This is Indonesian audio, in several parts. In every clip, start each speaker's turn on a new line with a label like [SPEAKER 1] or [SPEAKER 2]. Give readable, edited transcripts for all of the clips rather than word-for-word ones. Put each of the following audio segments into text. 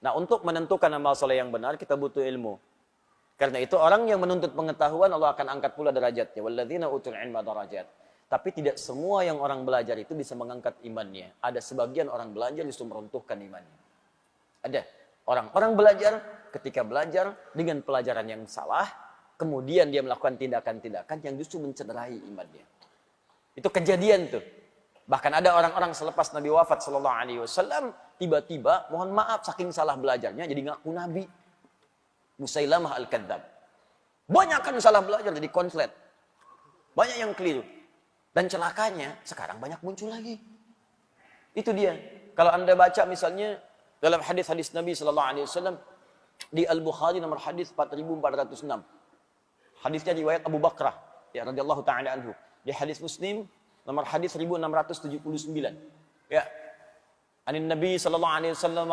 [SPEAKER 1] Nah, untuk menentukan amal soleh yang benar, kita butuh ilmu. Karena itu orang yang menuntut pengetahuan, Allah akan angkat pula derajatnya. Walladzina utul ilma darajat. Tapi tidak semua yang orang belajar itu bisa mengangkat imannya. Ada sebagian orang belajar justru meruntuhkan imannya. Ada orang-orang belajar, ketika belajar dengan pelajaran yang salah, kemudian dia melakukan tindakan-tindakan yang justru mencederai imannya. Itu kejadian tuh. Bahkan ada orang-orang selepas Nabi wafat sallallahu alaihi wasallam, tiba-tiba mohon maaf saking salah belajarnya jadi ngaku nabi. Musailamah al-Kadzdzab. Banyak kan salah belajar jadi konslet. Banyak yang keliru. Dan celakanya sekarang banyak muncul lagi. Itu dia. Kalau Anda baca misalnya dalam hadis-hadis Nabi sallallahu alaihi wasallam di Al-Bukhari nomor hadis 4406. Hadisnya riwayat Abu Bakrah ya radhiyallahu taala anhu. Di hadis Muslim nomor hadis 1679. Ya. Anin Nabi sallallahu alaihi wasallam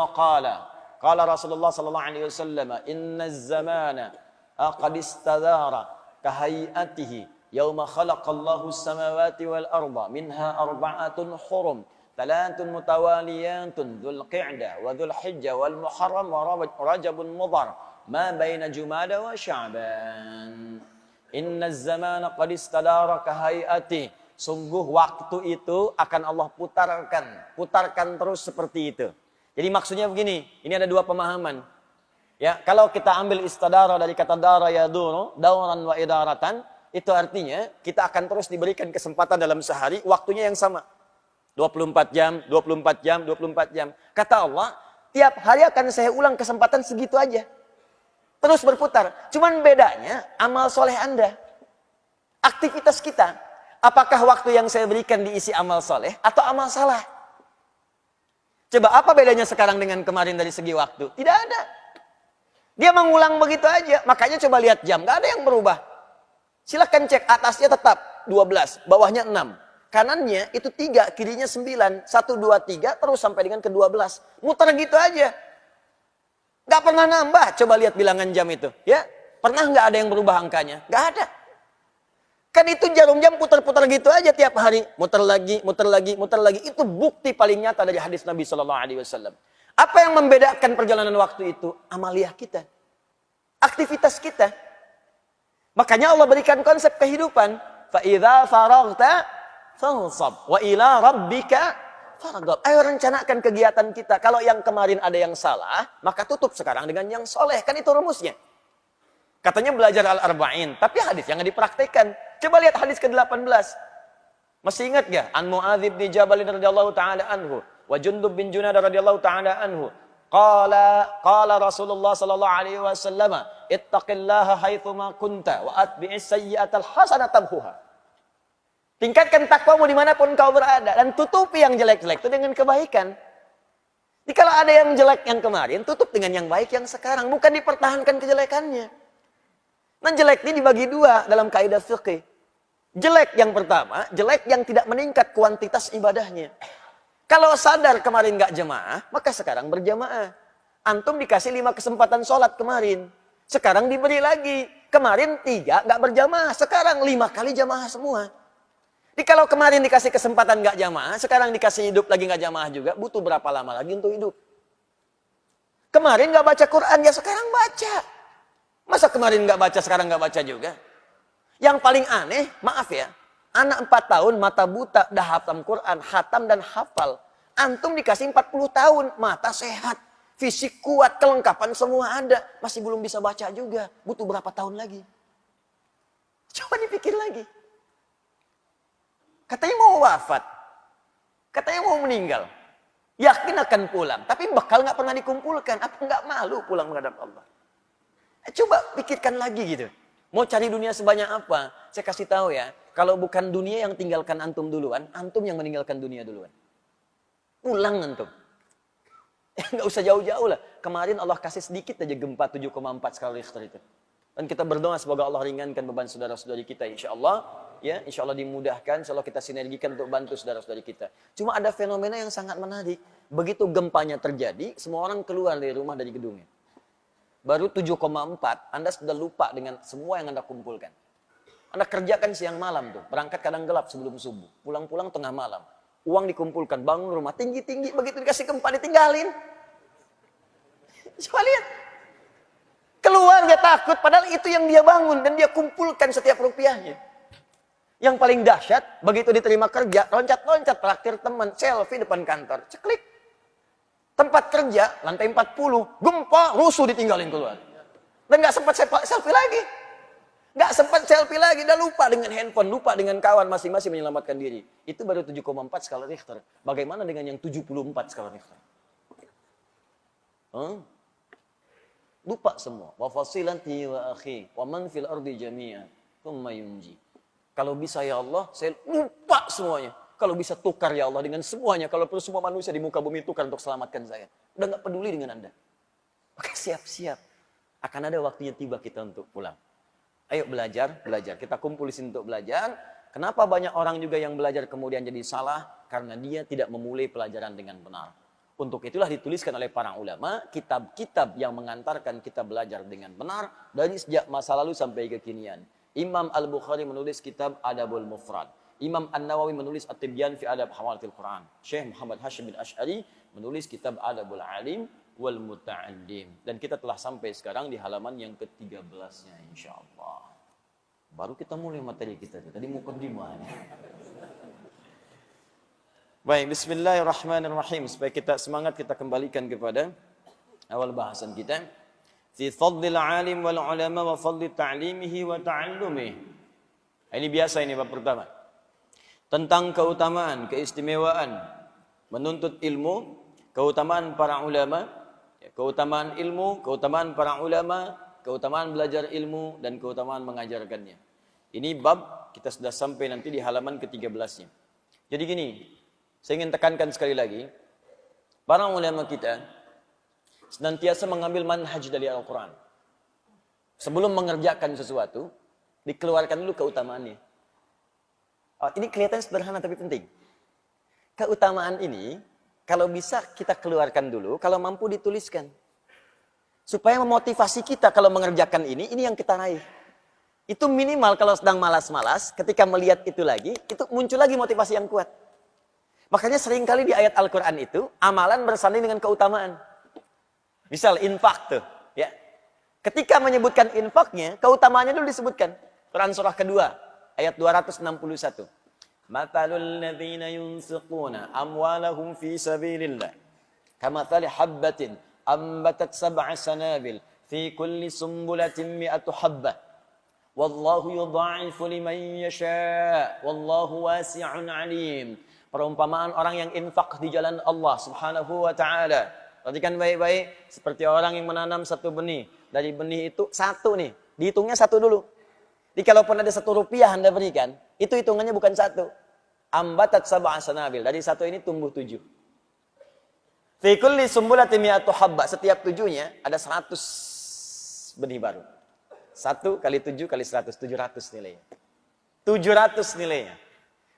[SPEAKER 1] qala Rasulullah sallallahu alaihi wasallam inna az-zamana qad istadara kahayatihi yauma khalaqallahu as-samawati wal arda minha arba'atun hurum thalathun mutawaliyatun dzul qa'dah wa dzul hijjah wal muharram wa rajabun mudhar ma baina jumada wa sya'ban inna az-zamana qad istadara kahayatihi. Sungguh waktu itu akan Allah putarkan terus seperti itu. Jadi maksudnya begini, ini ada dua pemahaman. Ya, kalau kita ambil istadara dari kata dara yaduru, dauran wa idaratan, itu artinya kita akan terus diberikan kesempatan dalam sehari, waktunya yang sama. 24 jam, 24 jam, 24 jam. Kata Allah, tiap hari akan saya ulang kesempatan segitu aja. Terus berputar. Cuman bedanya amal soleh Anda. Aktivitas kita. Apakah waktu yang saya berikan diisi amal soleh atau amal salah? Coba apa bedanya sekarang dengan kemarin dari segi waktu? Tidak ada. Dia mengulang begitu aja. Makanya coba lihat jam. Gak ada yang berubah. Silahkan cek. Atasnya tetap 12. Bawahnya 6. Kanannya itu 3. Kirinya 9. 1, 2, 3. Terus sampai dengan ke 12. Muter gitu aja. Gak pernah nambah. Coba lihat bilangan jam itu. Ya, pernah gak ada yang berubah angkanya? Gak ada. Kan itu jarum jam putar-putar gitu aja tiap hari. Muter lagi, muter lagi, muter lagi. Itu bukti paling nyata dari hadis Nabi SAW. Apa yang membedakan perjalanan waktu itu? Amaliyah kita. Aktivitas kita. Makanya Allah berikan konsep kehidupan. فَإِذَا فَرَغْتَ فَانْصَبْ وَإِلَىٰ رَبِّكَ فَرْغَبْ. Ayo rencanakan kegiatan kita. Kalau yang kemarin ada yang salah, maka tutup sekarang dengan yang soleh. Kan itu rumusnya. Katanya belajar al-arba'in. Tapi hadis yang dipraktekkan. Coba lihat hadis ke-18. Masih ingat gak? An Mu'adz bin Jabal radhiyallahu ta'ala anhu. Wa Jundub bin Junadah radhiyallahu ta'ala anhu. Qala Rasulullah sallallahu alaihi wasallam. Ittaqillaha haitsuma kunta. Wa atbi'is sayyi'atal hasanata tamhuha. Tingkatkan takwamu dimanapun kau berada. Dan tutupi yang jelek-jelek itu dengan kebaikan. Jadi kalau ada yang jelek yang kemarin, tutup dengan yang baik yang sekarang. Bukan dipertahankan kejelekannya. Nah jelek ini dibagi dua dalam kaidah fiqih. Jelek yang pertama, jelek yang tidak meningkat kuantitas ibadahnya. Kalau sadar kemarin gak jemaah, maka sekarang berjamaah. Antum dikasih 5 kesempatan sholat kemarin. Sekarang diberi lagi. Kemarin 3 gak berjamaah, sekarang 5 kali jamaah semua. Jadi kalau kemarin dikasih kesempatan gak jamaah, sekarang dikasih hidup lagi gak jamaah juga, butuh berapa lama lagi untuk hidup? Kemarin gak baca Quran, ya sekarang baca. Masa kemarin gak baca, sekarang gak baca juga? Yang paling aneh, maaf ya, anak 4 tahun, mata buta, dah hafal Quran, khatam dan hafal. Antum dikasih 40 tahun, mata sehat, fisik kuat, kelengkapan semua ada. Masih belum bisa baca juga, butuh berapa tahun lagi? Coba dipikir lagi. Katanya mau wafat, katanya mau meninggal. Yakin akan pulang, tapi bekal gak pernah dikumpulkan. Apa gak malu pulang menghadap Allah? Coba pikirkan lagi gitu. Mau cari dunia sebanyak apa? Saya kasih tahu ya, kalau bukan dunia yang tinggalkan antum duluan, antum yang meninggalkan dunia duluan. Pulang antum. Nggak usah jauh-jauh lah. Kemarin Allah kasih sedikit aja gempa 7,4 skala Richter itu. Dan kita berdoa semoga Allah ringankan beban saudara-saudari kita insyaAllah. Ya, insyaAllah dimudahkan, insyaAllah kita sinergikan untuk bantu saudara-saudari kita. Cuma ada fenomena yang sangat menarik. Begitu gempanya terjadi, semua orang keluar dari rumah, dari gedungnya. Baru 7,4, Anda sudah lupa dengan semua yang Anda kumpulkan. Anda kerjakan siang malam tuh, berangkat kadang gelap sebelum subuh, pulang-pulang tengah malam. Uang dikumpulkan, bangun rumah tinggi-tinggi, begitu dikasih gempa ditinggalin. Coba lihat. Keluarga takut, padahal itu yang dia bangun dan dia kumpulkan setiap rupiahnya. Yang paling dahsyat, begitu diterima kerja, loncat-loncat traktir teman, selfie depan kantor, ceklik. Tempat kerja, lantai 40, gempa, rusuh ditinggalin keluar. Dan nggak sempat selfie lagi. Nggak sempat selfie lagi, udah lupa dengan handphone, lupa dengan kawan, masing-masing menyelamatkan diri. Itu baru 7,4 skala Richter. Bagaimana dengan yang 74 skala Richter? Lupa semua. Wa fasilati wa akhi wa man fil ardi jami'an tsumma yunji. Kalau bisa ya Allah, saya lupa semuanya. Kalau bisa tukar ya Allah dengan semuanya. Kalau perlu semua manusia di muka bumi tukar untuk selamatkan saya. Udah nggak peduli dengan Anda. Maka siap-siap. Akan ada waktunya tiba kita untuk pulang. Ayo belajar. Kita kumpul di sini untuk belajar. Kenapa banyak orang juga yang belajar kemudian jadi salah? Karena dia tidak memulai pelajaran dengan benar. Untuk itulah dituliskan oleh para ulama, kitab-kitab yang mengantarkan kita belajar dengan benar dari sejak masa lalu sampai kekinian. Imam Al-Bukhari menulis kitab Adabul Mufrad. Imam An-Nawawi menulis At-Tibyan fi Adab Hawalatil Quran. Syekh Muhammad Hashim bin Ash'ari menulis kitab Adabul Alim wal Muta'allim. Dan kita telah sampai sekarang di halaman yang ke-13-nya insyaallah. Baru kita mulai materi kita. Tadi mukaddimah. Baik, bismillahirrahmanirrahim. Supaya kita semangat, kita kembalikan kepada awal bahasan kita. Fi fadlil alim wal ulama wa fadli ta'limihi wa ta'allumihi. Ini biasa, ini bab pertama. Tentang keutamaan, keistimewaan menuntut ilmu, keutamaan para ulama, keutamaan ilmu, keutamaan para ulama, keutamaan belajar ilmu, dan keutamaan mengajarkannya. Ini bab kita sudah sampai nanti di halaman ke-13-nya. Jadi gini, saya ingin tekankan sekali lagi, para ulama kita senantiasa mengambil manhaj dari Al-Quran. Sebelum mengerjakan sesuatu, dikeluarkan dulu keutamaannya. Ini kelihatan sederhana tapi penting. Keutamaan ini, kalau bisa kita keluarkan dulu, kalau mampu dituliskan. Supaya memotivasi kita kalau mengerjakan ini yang kita raih. Itu minimal kalau sedang malas-malas, ketika melihat itu lagi, itu muncul lagi motivasi yang kuat. Makanya seringkali di ayat Al-Quran itu, amalan bersanding dengan keutamaan. Misal, infak tuh. Ya. Ketika menyebutkan infaknya, keutamaannya dulu disebutkan. Quran surah kedua, ayat 261. Matalul ladzina yunfiquna amwalahum fi sabilillah. Kamathali habbatin, ambatat sab'a sanabil, fi kulli sumbulatin mi'atu habbah. Wallahu yudha'ifu liman yasha', wallahu wasi'un alim. Perumpamaan orang yang infak di jalan Allah subhanahu wa ta'ala. Perhatikan baik-baik. Seperti orang yang menanam satu benih. Dari benih itu satu nih. Dihitungnya satu dulu. Jadi kalaupun ada 1 rupiah Anda berikan. Itu hitungannya bukan 1. Ambatat sab'a sanabil. Dari 1 ini tumbuh 7. Fi kulli sumbulatin mi'atu habba. Setiap 7-nya ada 100 benih baru. 1 kali 7 kali 100. 700 nilainya. 700 nilainya.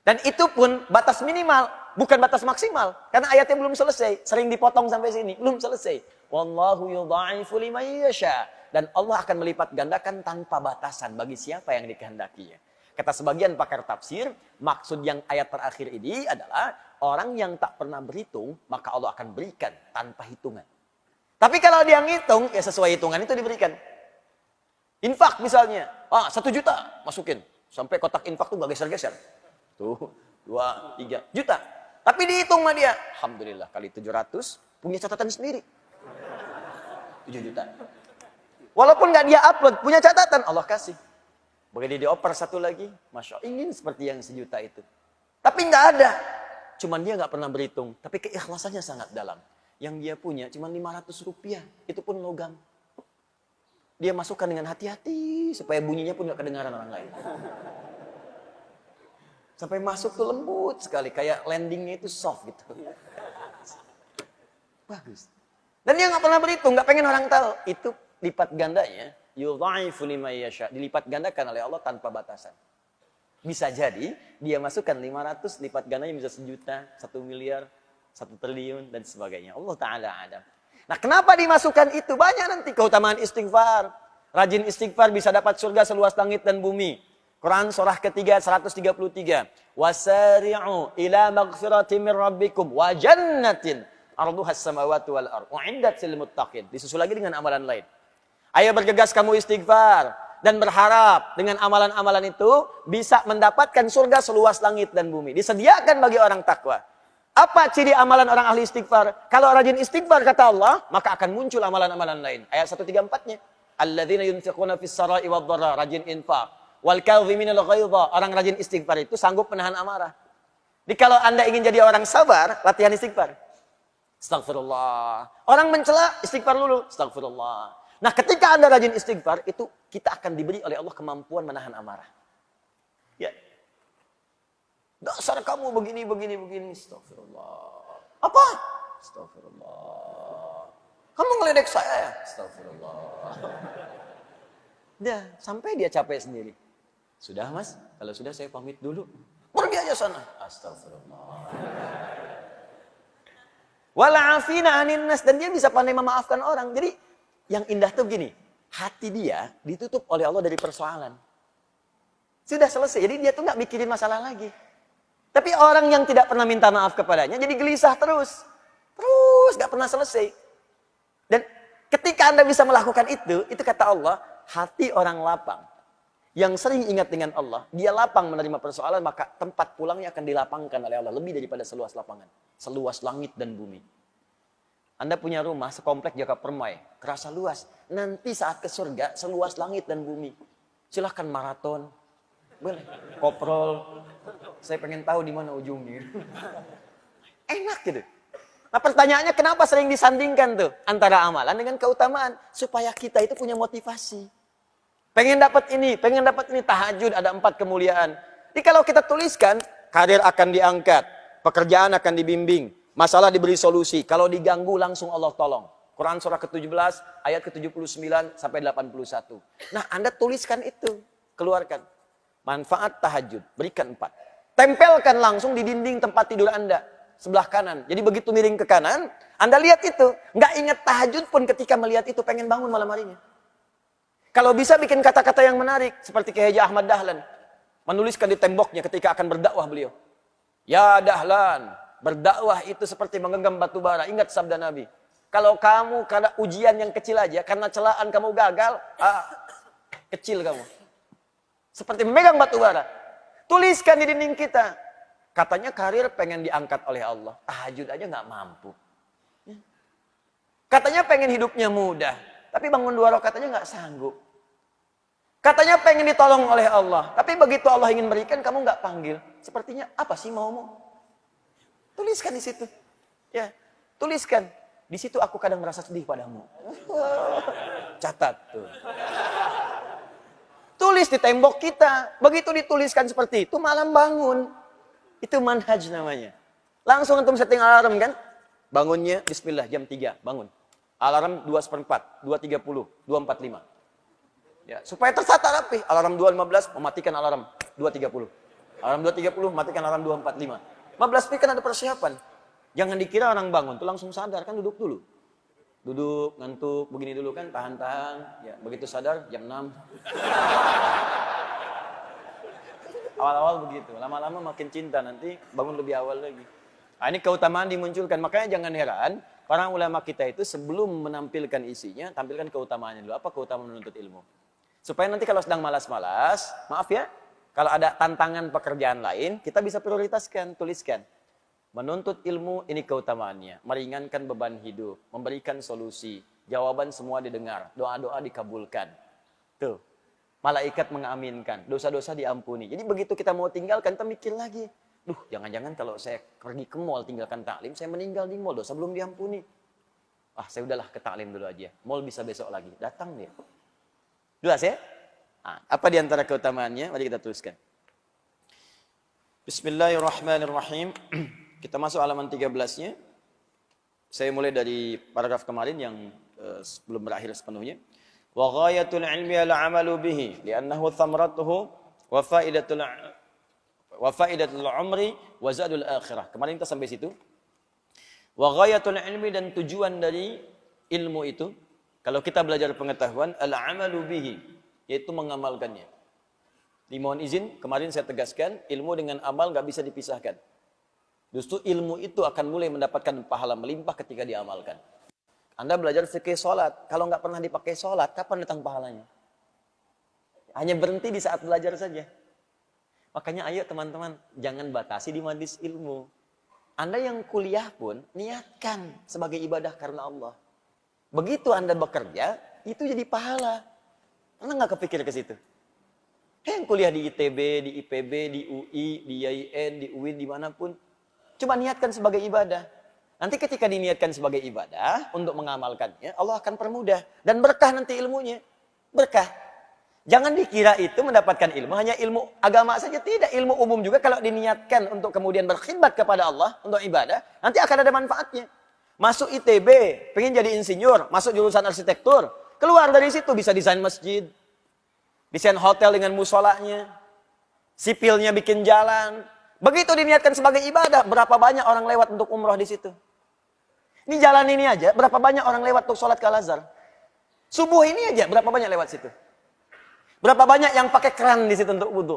[SPEAKER 1] Dan itu pun batas minimal, bukan batas maksimal. Karena ayatnya belum selesai. Sering dipotong sampai sini, belum selesai. Wallahu yudha'ifu liman yasha. Dan Allah akan melipat gandakan tanpa batasan bagi siapa yang dikehendakinya. Kata sebagian pakar tafsir, maksud yang ayat terakhir ini adalah orang yang tak pernah berhitung, maka Allah akan berikan tanpa hitungan. Tapi kalau dia ngitung, ya sesuai hitungan itu diberikan. Infak misalnya, 1 juta masukin. Sampai kotak infak tuh gak geser-geser. Tuh, 2, 3 juta. Tapi dihitung sama dia. Alhamdulillah, kali 700, punya catatan sendiri. 7 juta. Walaupun nggak dia upload, punya catatan, Allah kasih. Begitu dioper 1 lagi, Masya Allah, ingin seperti yang 1 juta itu. Tapi nggak ada. Cuman dia nggak pernah berhitung. Tapi keikhlasannya sangat dalam. Yang dia punya cuma 500 rupiah. Itu pun logam. Dia masukkan dengan hati-hati, supaya bunyinya pun nggak kedengaran orang lain. Sampai masuk tuh lembut sekali. Kayak landingnya itu soft gitu. Bagus. Dan dia nggak pernah berhitung. Nggak pengen orang tahu. Itu lipat gandanya. Yudha'ifu liman yasha. Dilipat gandakan oleh Allah tanpa batasan. Bisa jadi. Dia masukkan 500. Lipat gandanya bisa 1 juta. 1 miliar. 1 triliun. Dan sebagainya. Allah Ta'ala ada. Nah kenapa dimasukkan itu? Banyak nanti keutamaan istighfar. Rajin istighfar bisa dapat surga seluas langit dan bumi. Quran surah ketiga 133. Wasari'u ila maghfiratin min rabbikum wa jannatin Arduhas samawati wal ardh. U'iddat lil muttaqin. Disusul lagi dengan amalan lain. Ayo bergegas kamu istighfar dan berharap dengan amalan-amalan itu bisa mendapatkan surga seluas langit dan bumi. Disediakan bagi orang takwa. Apa ciri amalan orang ahli istighfar? Kalau rajin istighfar kata Allah, maka akan muncul amalan-amalan lain. Ayat 134-nya. Alladzina yunfiquna fis sarai wad dharra, rajin infak. Wal kadhiminal ghaidha, orang rajin istighfar itu sanggup menahan amarah. Jadi kalau Anda ingin jadi orang sabar, latihan istighfar. Astagfirullah. Orang mencela, istighfar dulu. Astagfirullah. Nah, ketika Anda rajin istighfar, itu kita akan diberi oleh Allah kemampuan menahan amarah. Ya. Dasar kamu begini. Astagfirullah. Apa? Astagfirullah. Kamu ngeledek saya ya? Astagfirullah. Udah, sampai dia capek sendiri. Sudah mas, kalau sudah saya pamit dulu. Pergi aja sana. Astagfirullah. Wala'afina anin nas. Dan dia bisa pandai memaafkan orang. Jadi, yang indah tuh begini. Hati dia ditutup oleh Allah dari persoalan. Sudah selesai. Jadi dia tuh gak mikirin masalah lagi. Tapi orang yang tidak pernah minta maaf kepadanya, jadi gelisah terus. Terus, gak pernah selesai. Dan ketika Anda bisa melakukan itu kata Allah, hati orang lapang. Yang sering ingat dengan Allah, dia lapang menerima persoalan, maka tempat pulangnya akan dilapangkan oleh Allah. Lebih daripada seluas lapangan. Seluas langit dan bumi. Anda punya rumah sekomplek Jaka Permai, kerasa luas. Nanti saat ke surga, seluas langit dan bumi. Silahkan maraton. Boleh. Koprol. Saya pengen tahu di mana ujungnya. Enak gitu. Nah pertanyaannya kenapa sering disandingkan tuh antara amalan dengan keutamaan? Supaya kita itu punya motivasi. Pengen dapat ini, tahajud ada 4 kemuliaan. Jadi kalau kita tuliskan, karir akan diangkat, pekerjaan akan dibimbing, masalah diberi solusi. Kalau diganggu langsung Allah tolong. Quran surah ke-17 ayat ke-79 sampai 81. Nah, Anda tuliskan itu, keluarkan. Manfaat tahajud, berikan 4. Tempelkan langsung di dinding tempat tidur Anda, sebelah kanan. Jadi begitu miring ke kanan, Anda lihat itu. Nggak ingat tahajud pun ketika melihat itu, pengen bangun malam harinya. Kalau bisa bikin kata-kata yang menarik, seperti Kiai Haji Ahmad Dahlan. Menuliskan di temboknya ketika akan berdakwah beliau. Ya Dahlan, berdakwah itu seperti menggenggam batu bara. Ingat sabda Nabi. Kalau kamu karena ujian yang kecil aja, karena celaan kamu gagal, kecil kamu. Seperti memegang batu bara. Tuliskan di dinding kita. Katanya karir pengen diangkat oleh Allah. Tahajud aja nggak mampu. Katanya pengen hidupnya mudah. Tapi bangun 2 rakaat aja nggak sanggup. Katanya pengen ditolong oleh Allah. Tapi begitu Allah ingin berikan, kamu nggak panggil. Sepertinya apa sih maumu? Tuliskan di situ. Ya, tuliskan. Di situ aku kadang merasa sedih padamu. Catat tuh. Tulis di tembok kita. Begitu dituliskan seperti itu, malam bangun. Itu manhaj namanya. Langsung antum setting alarm kan? Bangunnya bismillah jam 3, bangun. Alarm 2:04, 2:30, 2:45. Ya, supaya tertata rapi. Alarm 2:15 mematikan alarm 2:30. Alarm 2:30 matikan alarm 2:45. 15 menit kan ada persiapan. Jangan dikira orang bangun tuh langsung sadar, kan duduk dulu. Duduk, ngantuk, begini dulu kan, tahan-tahan. Ya, begitu sadar jam 6. Awal-awal begitu, lama-lama makin cinta, nanti bangun lebih awal lagi. Nah, ini keutamaan dimunculkan, makanya jangan heran, para ulama kita itu sebelum menampilkan isinya, tampilkan keutamaannya dulu. Apa keutamaan menuntut ilmu? Supaya nanti kalau sedang malas-malas, maaf ya, kalau ada tantangan pekerjaan lain, kita bisa prioritaskan, tuliskan. Menuntut ilmu, ini keutamaannya. Meringankan beban hidup, memberikan solusi, jawaban semua didengar, doa-doa dikabulkan. Tuh, malaikat mengaminkan, dosa-dosa diampuni. Jadi begitu kita mau tinggalkan, kita mikir lagi. Duh, jangan-jangan kalau saya pergi ke mall tinggalkan taklim, saya meninggal di mall, dosa belum diampuni. Saya udahlah ke taklim dulu aja. Mall bisa besok lagi. Datang dia. Jelas ya? Apa di antara keutamaannya? Mari kita tuliskan. Bismillahirrahmanirrahim. Kita masuk halaman 13-nya. Saya mulai dari paragraf kemarin yang belum berakhir sepenuhnya. Wa ghayatul ilmi al-'amalu bihi li'annahu thamratuhu wa faidatul umri wa zadul akhirah. Kemarin kita sampai situ. Wa ghayatul ilmi, dan tujuan dari ilmu itu, kalau kita belajar pengetahuan, al-'amalu bihi, yaitu mengamalkannya. Dimohon izin, kemarin saya tegaskan, ilmu dengan amal nggak bisa dipisahkan. Justru ilmu itu akan mulai mendapatkan pahala melimpah ketika diamalkan. Anda belajar fikih sholat, kalau nggak pernah dipakai sholat, kapan datang pahalanya? Hanya berhenti di saat belajar saja. Makanya ayo teman-teman, jangan batasi di majelis ilmu. Anda yang kuliah pun, niatkan sebagai ibadah karena Allah. Begitu Anda bekerja, itu jadi pahala. Anda nggak kepikir ke situ. Yang kuliah di ITB, di IPB, di UI, di IAIN, di UIN, dimanapun. Coba niatkan sebagai ibadah. Nanti ketika diniatkan sebagai ibadah, untuk mengamalkannya, Allah akan permudah. Dan berkah nanti ilmunya. Berkah. Jangan dikira itu mendapatkan ilmu, hanya ilmu agama saja. Tidak, ilmu umum juga kalau diniatkan untuk kemudian berkhidmat kepada Allah, untuk ibadah, nanti akan ada manfaatnya. Masuk ITB, pengen jadi insinyur, masuk jurusan arsitektur, keluar dari situ bisa desain masjid, desain hotel dengan musolanya, sipilnya bikin jalan. Begitu diniatkan sebagai ibadah, berapa banyak orang lewat untuk umroh di situ. Ini jalan ini aja, berapa banyak orang lewat untuk sholat ke Al-Azhar. Subuh ini aja, berapa banyak lewat situ. Berapa banyak yang pakai keran di situ untuk wudhu.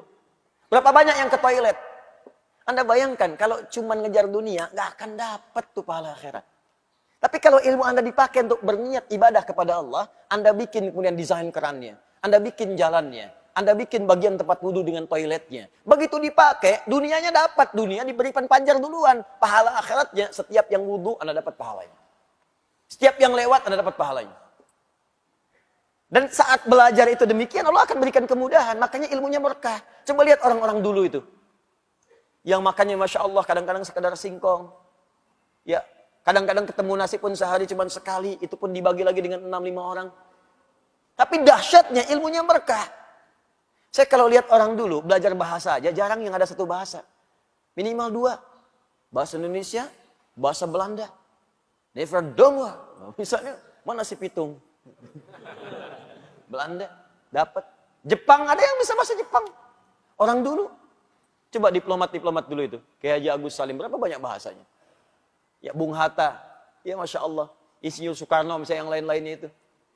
[SPEAKER 1] Berapa banyak yang ke toilet. Anda bayangkan, kalau cuma ngejar dunia, nggak akan dapat tuh pahala akhirat. Tapi kalau ilmu Anda dipakai untuk berniat ibadah kepada Allah, Anda bikin kemudian desain kerannya. Anda bikin jalannya. Anda bikin bagian tempat wudhu dengan toiletnya. Begitu dipakai, dunianya dapat. Dunia diberikan panjar duluan. Pahala akhiratnya, setiap yang wudhu, Anda dapat pahalanya. Setiap yang lewat, Anda dapat pahalanya. Dan saat belajar itu demikian, Allah akan berikan kemudahan. Makanya ilmunya berkah. Coba lihat orang-orang dulu itu. Yang makannya Masya Allah, kadang-kadang sekedar singkong. Ya, kadang-kadang ketemu nasi pun sehari cuma sekali. Itu pun dibagi lagi dengan 6-5 orang. Tapi dahsyatnya ilmunya berkah. Saya kalau lihat orang dulu belajar bahasa aja, jarang yang ada satu bahasa. Minimal 2. Bahasa Indonesia, bahasa Belanda. Never doma. Misalnya, mana si pitung? Belanda, dapat. Jepang, ada yang bisa bahasa Jepang. Orang dulu. Coba diplomat-diplomat dulu itu. Kayak Haji Agus Salim, berapa banyak bahasanya? Ya, Bung Hatta. Ya, Masya Allah. Insinyur Soekarno, misalnya yang lain-lainnya itu.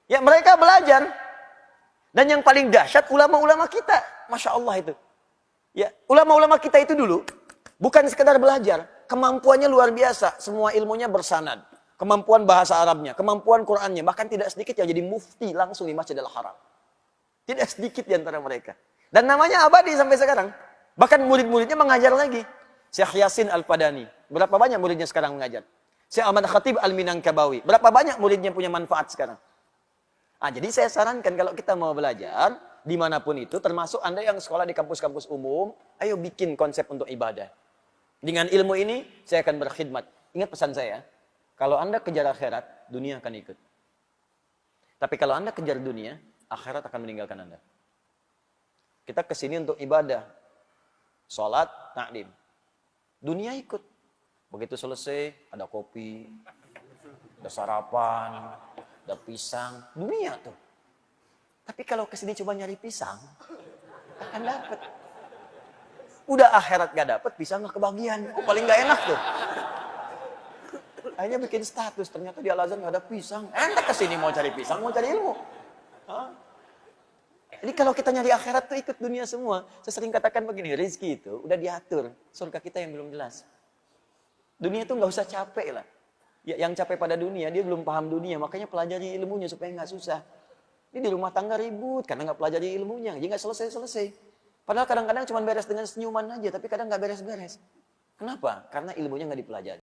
[SPEAKER 1] Ya, mereka belajar. Dan yang paling dahsyat ulama-ulama kita, Masya Allah itu. Ya, ulama-ulama kita itu dulu bukan sekedar belajar, kemampuannya luar biasa, semua ilmunya bersanad, kemampuan bahasa Arabnya, kemampuan Qurannya, bahkan tidak sedikit yang jadi mufti langsung di Masjidil Haram. Tidak sedikit di antara mereka. Dan namanya abadi sampai sekarang. Bahkan murid-muridnya mengajar lagi. Syekh Yasin Al-Padani, berapa banyak muridnya sekarang mengajar? Syekh Ahmad Khatib Al-Minangkabawi, berapa banyak muridnya punya manfaat sekarang? Jadi saya sarankan kalau kita mau belajar, dimanapun itu, termasuk Anda yang sekolah di kampus-kampus umum, ayo bikin konsep untuk ibadah. Dengan ilmu ini, saya akan berkhidmat. Ingat pesan saya, kalau Anda kejar akhirat, dunia akan ikut. Tapi kalau Anda kejar dunia, akhirat akan meninggalkan Anda. Kita kesini untuk ibadah. Sholat, taklim. Dunia ikut. Begitu selesai, ada kopi, ada sarapan, ada pisang, dunia tuh. Tapi kalau kesini cuma nyari pisang, akan dapat. Udah akhirat gak dapat, pisang gak kebagian. Oh, paling gak enak tuh. Akhirnya bikin status, ternyata di Al-Azhar gak ada pisang. Anda kesini mau cari pisang, mau cari ilmu. Jadi kalau kita nyari akhirat tuh ikut dunia semua. Saya sering katakan begini, rezeki itu udah diatur. Surga kita yang belum jelas. Dunia tuh gak usah capek lah. Ya, yang capek pada dunia, dia belum paham dunia. Makanya pelajari ilmunya supaya nggak susah. Ini di rumah tangga ribut karena nggak pelajari ilmunya. Jadi nggak selesai-selesai. Padahal kadang-kadang cuma beres dengan senyuman aja. Tapi kadang nggak beres-beres. Kenapa? Karena ilmunya nggak dipelajari.